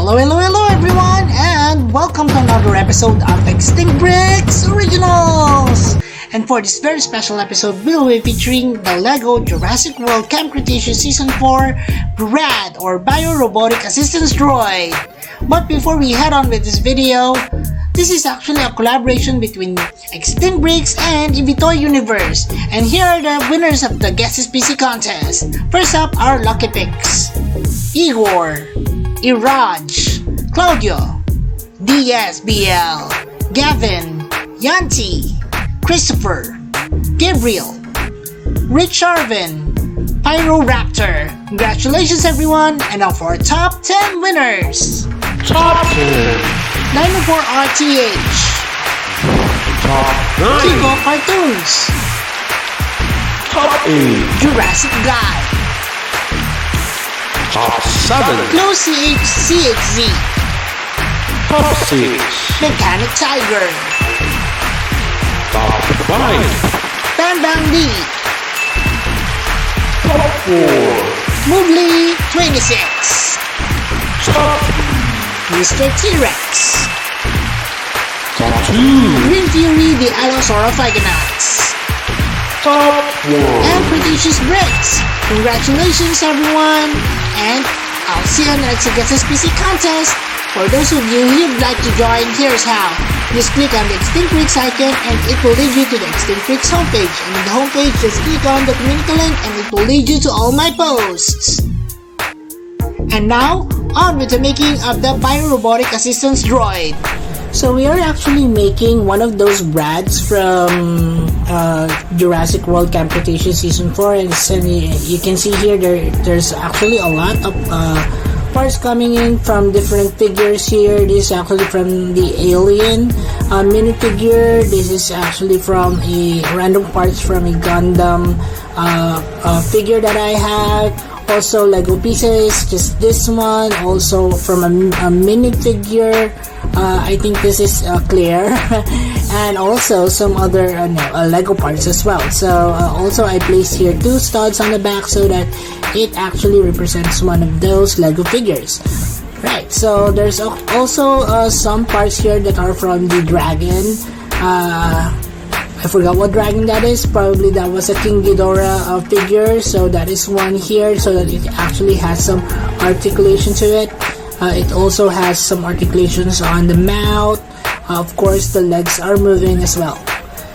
Hello everyone, and welcome to another episode of Extinct Bricks Originals! And for this very special episode, we'll be featuring the LEGO Jurassic World Camp Cretaceous Season 4 BRAD or Bio-Robotic Assistance Droid. But before we head on with this video, this is actually a collaboration between Extinct Bricks and Ibitoy Universe. And here are the winners of the Guess This PC contest. First up are Lucky Picks: Igor, Iraj, Claudio, DSBL, Gavin, Yanti, Christopher, Gabriel, Rich Arvin, Pyroraptor. Congratulations everyone, and now for our top 10 winners. Top 10. 94RTH, Top 9. Kigo Cartoons, Top 8. Jurassic Guy, Top 7. Close CHZ, Top 6. Mechanic Tiger, Top 5. Bang Bang D, Top 4. Moogly 26, Top Mr. T-Rex, Top 2. Green Fury the Allosaurus, Top 1. and Cretaceous Bricks. Congratulations everyone, and I'll see you on the next Guess This PC contest. For those of you who'd like to join, here's how. Just click on the Extinct Bricks icon and it will lead you to the Extinct Bricks homepage. And in the homepage, just click on the community link and it will lead you to all my posts. And now, on with the making of the Bio-Robotic Assistance Droid. So we are actually making one of those BRADs from Jurassic World Camp Cretaceous Season 4, and you can see here there's actually a lot of parts coming in from different figures here. This is actually from the Alien minifigure. This is actually from a random parts from a Gundam figure that I have. Also Lego pieces, just this one. Also from a minifigure. I think this is Claire. And also some other Lego parts as well. So also I placed here 2 studs on the back so that it actually represents one of those Lego figures. Right, so there's also some parts here that are from the dragon. I forgot what dragon that is. Probably that was a King Ghidorah figure. So that is one here, so that it actually has some articulation to it. It also has some articulations on the mouth. Of course, the legs are moving as well.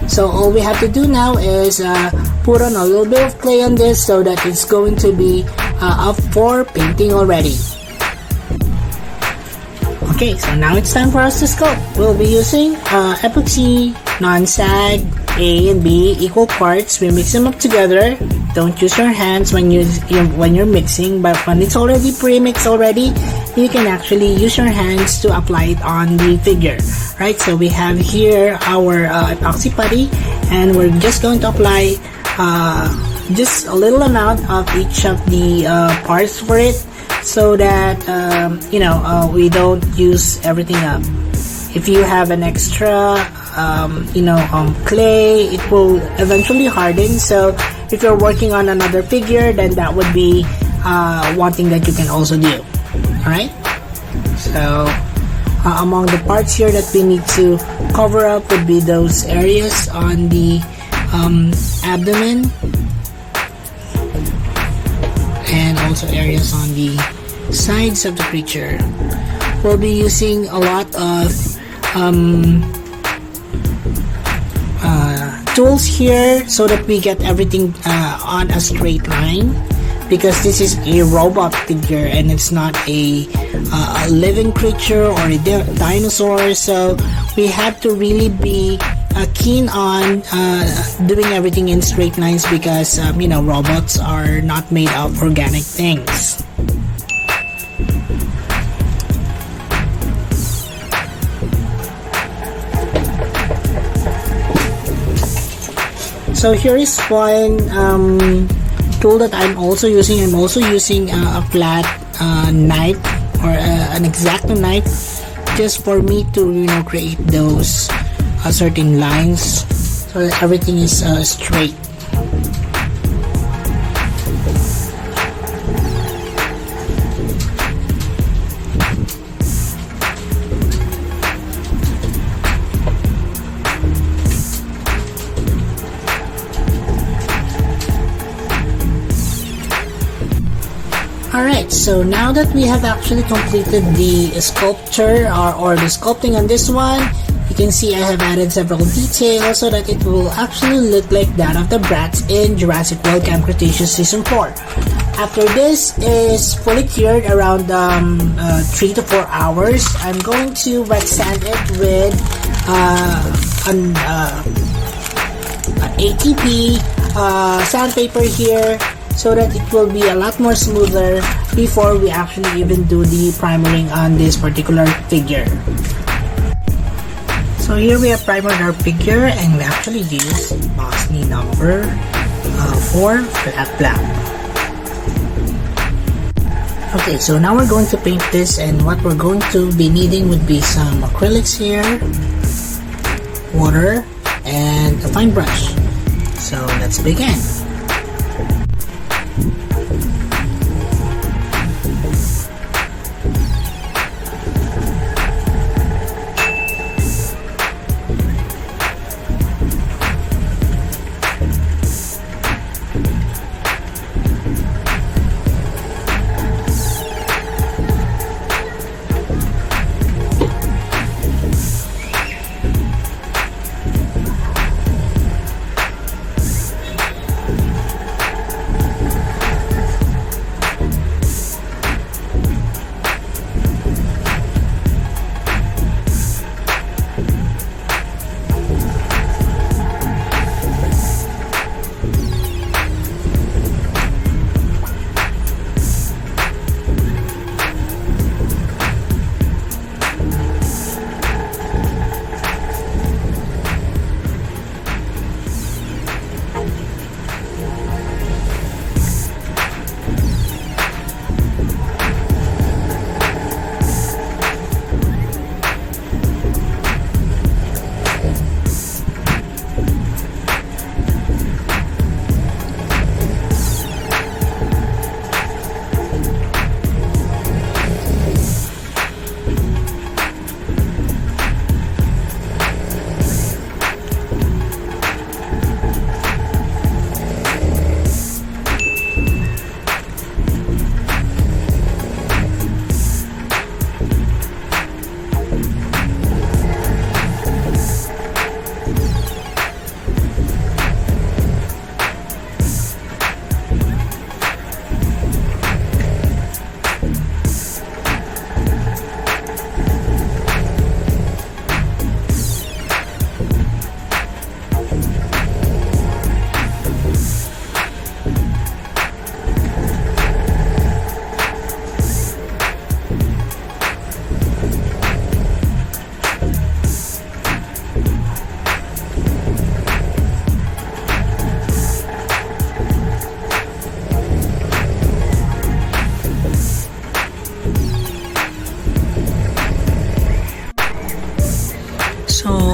So all we have to do now is put on a little bit of clay on this so that it's going to be up for painting already. Okay, so now it's time for us to sculpt. We'll be using epoxy, non-sag, A and B equal parts. We mix them up together. Don't use your hands when you're mixing, but when it's already pre-mixed already, you can actually use your hands to apply it on the figure. Right, so we have here our epoxy putty, and we're just going to apply just a little amount of each of the parts for it, so that we don't use everything up. If you have an extra clay, it will eventually harden. So if you're working on another figure, then that would be one thing that you can also do. Alright, so among the parts here that we need to cover up would be those areas on the abdomen, and also areas on the sides of the creature. We'll be using a lot of tools here so that we get everything on a straight line, because this is a robot figure and it's not a living creature or a dinosaur. So we have to really be keen on doing everything in straight lines, because robots are not made of organic things. So here is one tool that I'm also using. I'm also using a flat knife or an X-Acto knife, just for me to create those certain lines so that everything is straight. so now that we have actually completed the sculpture or the sculpting on this one, you can see I have added several details so that it will actually look like that of the brats in Jurassic World Camp Cretaceous Season 4. After this is fully cured around 3 to 4 hours, I'm going to wet sand it with an ATP sandpaper here, so that it will be a lot more smoother before we actually even do the primering on this particular figure. So here we have primered our figure, and we actually use Bosnia number 4 flat black. Okay, so now we're going to paint this, and what we're going to be needing would be some acrylics here, water, and a fine brush. So let's begin.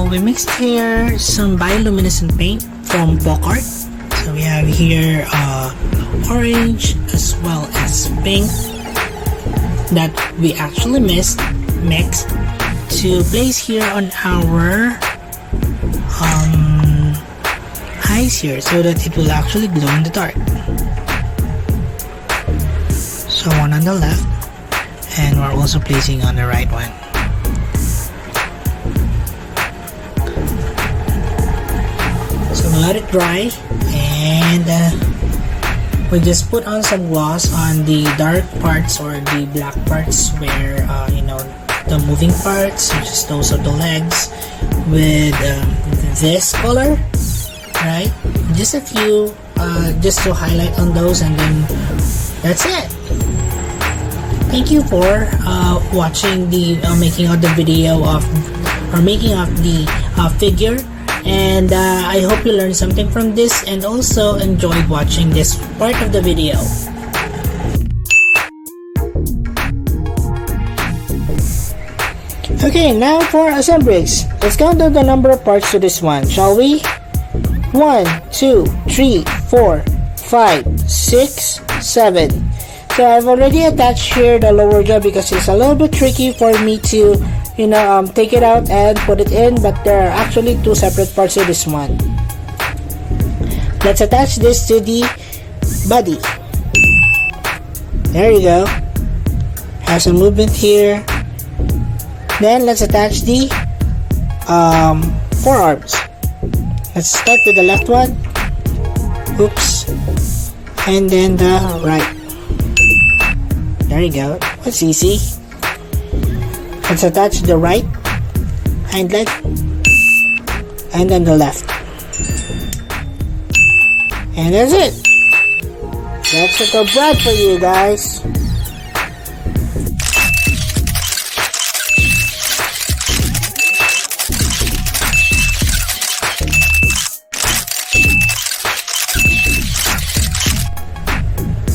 We mixed here some bioluminescent paint from Bocart. So we have here orange as well as pink that we actually mixed to place here on our eyes here, so that it will actually glow in the dark. So one on the left, and we're also placing on the right one. Let it dry, and we just put on some gloss on the dark parts or the black parts where you know, the moving parts, such as those of the legs, with this color, right? Just a few, just to highlight on those, and then that's it. Thank you for watching the making of the video of, or making of the figure. And I hope you learned something from this and also enjoyed watching this part of the video. Okay, now for assemblies. Let's count down the number of parts to this one, shall we? 1, 2, 3, 4, 5, 6, 7. So I've already attached here the lower jaw because it's a little bit tricky for me to, you know, take it out and put it in, but there are actually two separate parts to this one. Let's attach this to the body. There you go. Have some movement here. Then let's attach the forearms. Let's start with the left one. Oops. And then the right. There you go. That's easy. Let's attach the right hind leg. And then the left. And that's it. That's a good bread for you guys.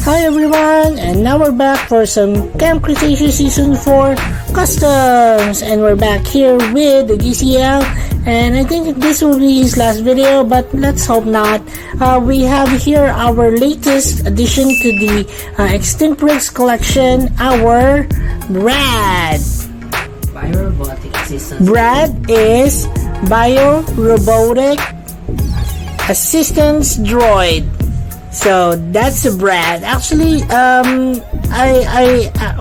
Hi everyone, and now we're back for some Camp Cretaceous Season 4 Customs, and we're back here with the GCL, and I think this will be his last video, but let's hope not. We have here our latest addition to the Extinct Rigs collection, our Brad. Robotic Assistance. Brad is Robotic Assistance Droid. So that's the Brad. Actually,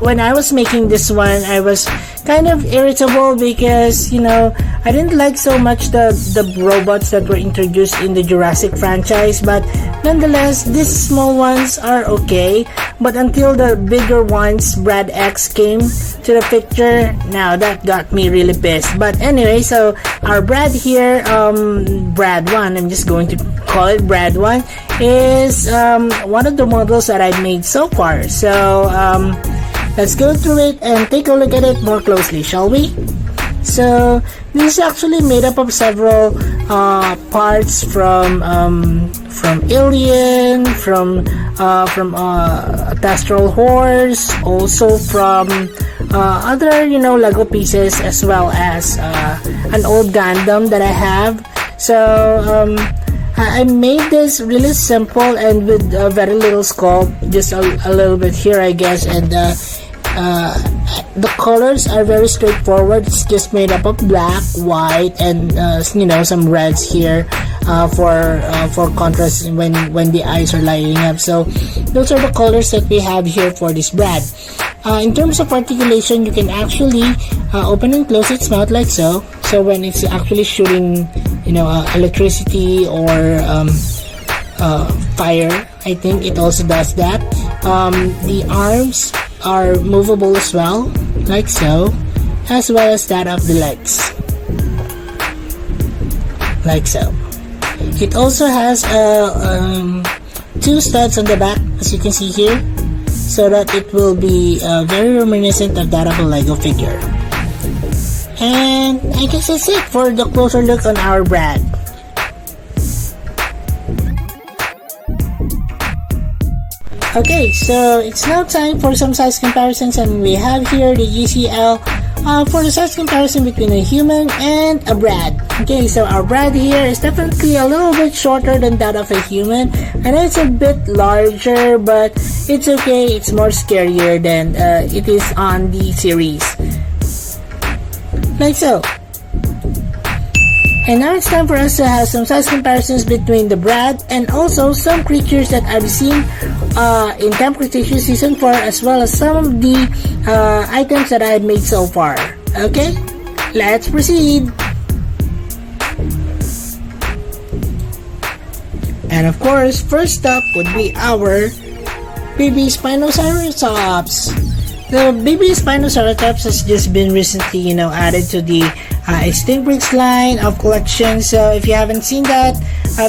when I was making this one, I was kind of irritable because, you know, I didn't like so much the robots that were introduced in the Jurassic franchise, but nonetheless, these small ones are okay. But until the bigger ones, Brad X, came to the picture, now that got me really pissed. But anyway, so our Brad here, Brad 1, I'm just going to call it Brad 1, is one of the models that I've made so far. So let's go through it and take a look at it more closely, shall we? So this is actually made up of several parts from Alien, from a Astral Horse, also from other, you know, Lego pieces, as well as an old Gundam that I have. So I made this really simple and with very little sculpt, just a little bit here, I guess, and the colors are very straightforward. It's just made up of black, white, and you know, some reds here for contrast when the eyes are lighting up. So those are the colors that we have here for this Brad. In terms of articulation, you can actually open and close its mouth like so. So when it's actually shooting, you know, electricity or fire, I think it also does that. The arms are movable as well, like so, as well as that of the legs, like so. It also has two studs on the back, as you can see here, so that it will be very reminiscent of that of a Lego figure. And I guess that's it for the closer look on our Brad. Okay, so it's now time for some size comparisons, and we have here the GCL for the size comparison between a human and a Brad. Okay, so our Brad here is definitely a little bit shorter than that of a human. I know it's a bit larger, but it's okay. It's more scarier than it is on the series. Like so. And now it's time for us to have some size comparisons between the Brad and also some creatures that I've seen in Camp Cretaceous Season 4, as well as some of the items that I've made so far. Okay, let's proceed. And of course, first up would be our baby Spinoceratops. The baby Spinoceratops has just been recently, you know, added to the Extinct Rigs line of collections. So if you haven't seen that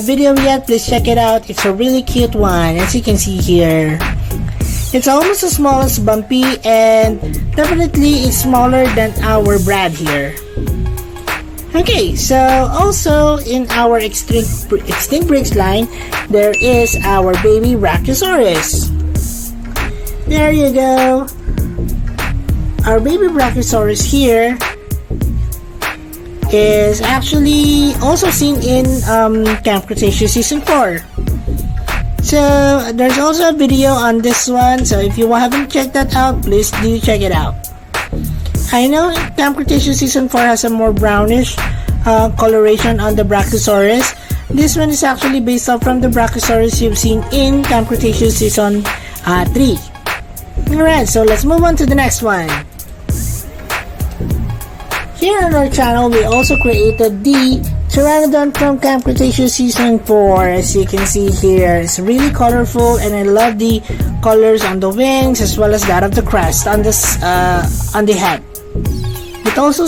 video yet, please check it out. It's a really cute one, as you can see here. It's almost as small as Bumpy, and definitely it's smaller than our Brad here. Okay, so also in our Extinct Rigs line, there is our baby Brachiosaurus. There you go. Our baby Brachiosaurus here is actually also seen in Camp Cretaceous Season 4. So there's also a video on this one, so if you haven't checked that out, please do check it out. I know Camp Cretaceous Season 4 has a more brownish coloration on the Brachiosaurus. This one is actually based off from the Brachiosaurus you've seen in Camp Cretaceous Season 3. Alright, so let's move on to the next one. Here on our channel, we also created the Pteranodon from Camp Cretaceous Season 4. As you can see here, it's really colorful, and I love the colors on the wings as well as that of the crest on the head. It also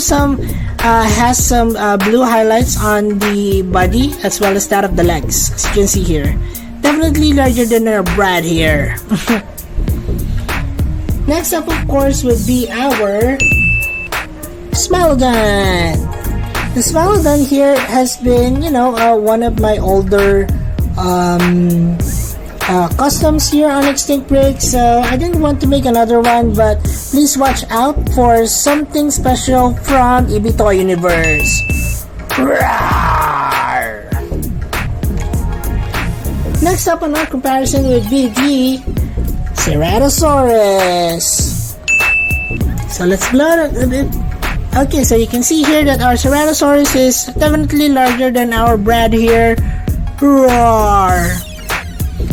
has some blue highlights on the body as well as that of the legs, as you can see here. Definitely larger than our Brad here. Next up, of course, would be our Smilodon. The Smilodon here has been, one of my older customs here on Extinct Bricks, so I didn't want to make another one, but please watch out for something special from Ibito Universe. Rawr! Next up on our comparison would be the Ceratosaurus. So let's blow it a bit. Okay, so you can see here that our Ceratosaurus is definitely larger than our Brad here. Roar!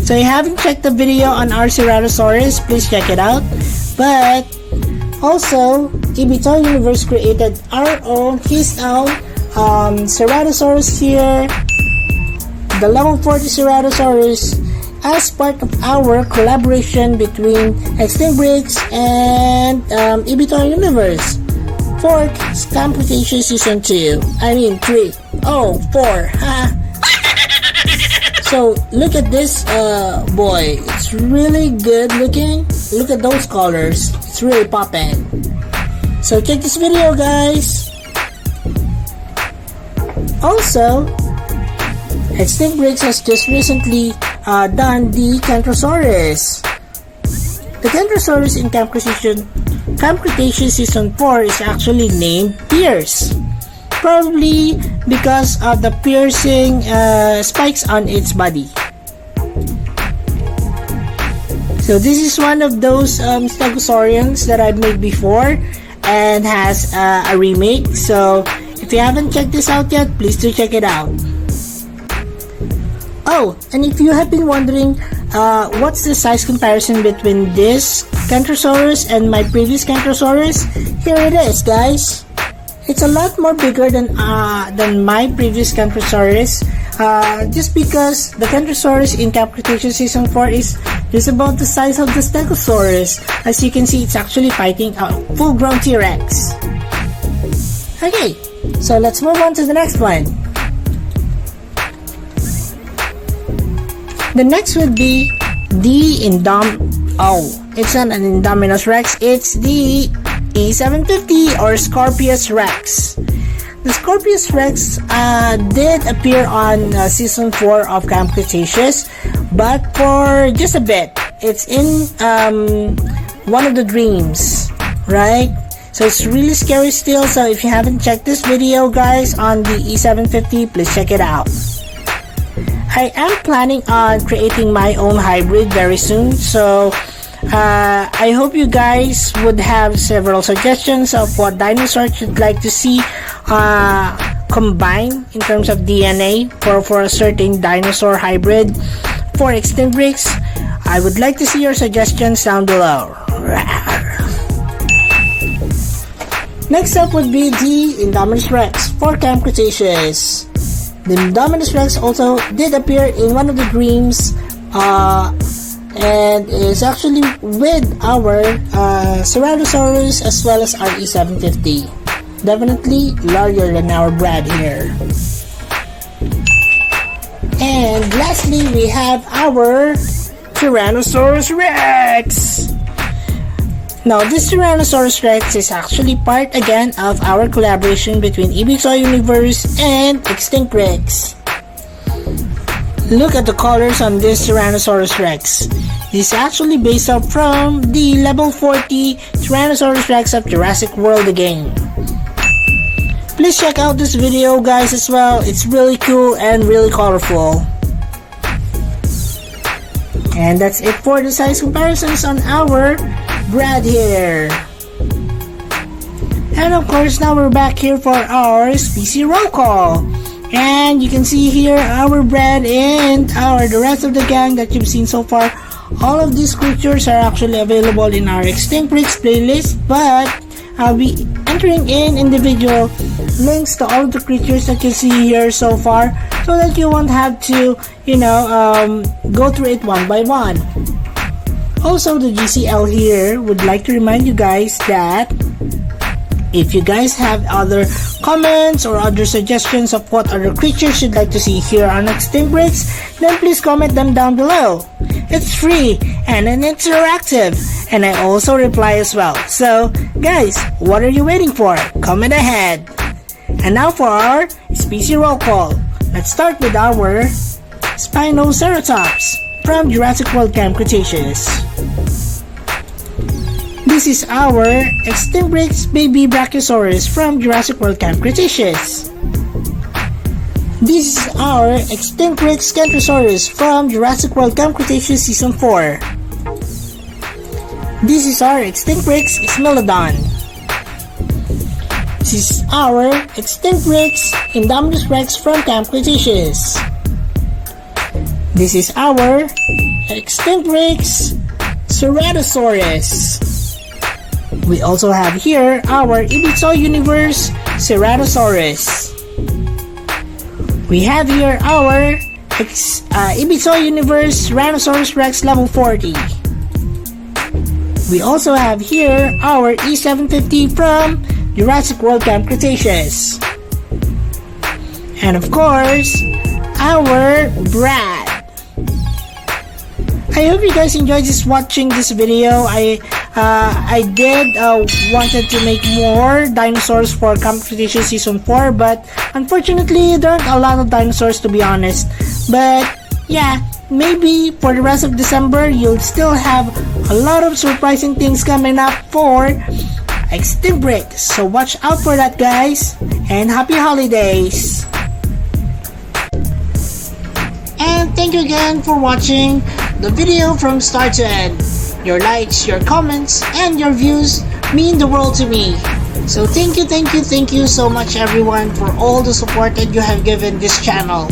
So if you haven't checked the video on our Ceratosaurus, please check it out. But also, Ibito Universe created his own Ceratosaurus here, the level 40 Ceratosaurus, as part of our collaboration between Extinct Bricks and Ibito Universe for Camp Cretaceous Season 2. I mean 3. Oh, 4. So look at this boy. It's really good looking. Look at those colors. It's really poppin'. So check this video, guys. Also, Extinct Bricks has just recently done the Kentrosaurus. The Kentrosaurus in Camp Cretaceous Season 4 is actually named Pierce. Probably because of the piercing spikes on its body. So this is one of those Stegosaurians that I've made before and has a remake. So if you haven't checked this out yet, please do check it out. Oh, and if you have been wondering what's the size comparison between this Kentrosaurus and my previous Kentrosaurus, here it is, guys. It's a lot more bigger than my previous Kentrosaurus, just because the Kentrosaurus in Camp Cretaceous Season 4 is just about the size of the Stegosaurus. As you can see, it's actually fighting a full-grown T-Rex. Okay, so let's move on to the next one. The next would be the it's not an Indominus Rex, it's the E750 or Scorpius Rex. The Scorpius Rex did appear on Season 4 of Camp Cretaceous, but for just a bit. It's in one of the dreams, right? So it's really scary still, so if you haven't checked this video, guys, on the E750, please check it out. I am planning on creating my own hybrid very soon, so I hope you guys would have several suggestions of what dinosaurs you'd like to see combined in terms of DNA for a certain dinosaur hybrid for Extinct Bricks. I would like to see your suggestions down below. Next up would be the Indominus Rex for Camp Cretaceous. The Indominus Rex also did appear in one of the dreams and is actually with our Ceratosaurus as well as our E750. Definitely larger than our Brad here. And lastly, we have our Tyrannosaurus Rex. Now, this Tyrannosaurus Rex is actually part again of our collaboration between Ibito Universe and Extinct Bricks. Look at the colors on this Tyrannosaurus Rex. This is actually based off from the level 40 Tyrannosaurus Rex of Jurassic World game. Please check out this video, guys, as well. It's really cool and really colorful. And that's it for the size comparisons on our Brad here. And of course, now we're back here for our species roll call. And you can see here our Brad and the rest of the gang that you've seen so far all of these creatures are actually available in our Extinct Bricks playlist, but I'll be entering in individual links to all of the creatures that you see here so far, so that you won't have to, go through it one by one. Also, the GCL here would like to remind you guys that if you guys have other comments or other suggestions of what other creatures you'd like to see here on Extinct Bricks, then please comment them down below. It's free and interactive, and I also reply as well. So guys, what are you waiting for? Comment ahead. And now for our species roll call. Let's start with our Spinoceratops from Jurassic World Camp Cretaceous. This is our Extinct Bricks baby Brachiosaurus from Jurassic World Camp Cretaceous. This is our Extinct Bricks Kentrosaurus from Jurassic World Camp Cretaceous Season 4. This is our Extinct Bricks Smilodon. This is our Extinct Bricks Indominus Rex from Camp Cretaceous. This is our Extinct Bricks Ceratosaurus. We also have here our Ibizo Universe Ceratosaurus. We have here our Ibizo Universe Tyrannosaurus Rex level 40. We also have here our E750 from Jurassic World Camp Cretaceous. And of course, our Brad. I hope you guys enjoyed watching this video. I did wanted to make more dinosaurs for Camp Cretaceous Season 4, but unfortunately there aren't a lot of dinosaurs, to be honest. But yeah, maybe for the rest of December you'll still have a lot of surprising things coming up for Extinct Bricks. So watch out for that, guys, and happy holidays. And thank you again for watching the video from start to end. Your likes, your comments, and your views mean the world to me. So thank you so much everyone for all the support that you have given this channel.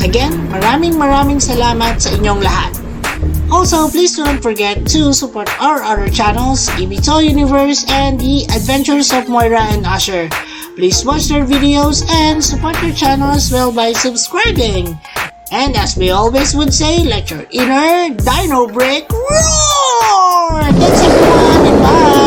Again, maraming salamat sa inyong lahat. Also, please don't forget to support our other channels, Ibizo Universe and the Adventures of Moira and Usher. Please watch their videos and support their channel as well by subscribing. And as we always would say, let your inner dino brick roar! Thanks everyone, and bye!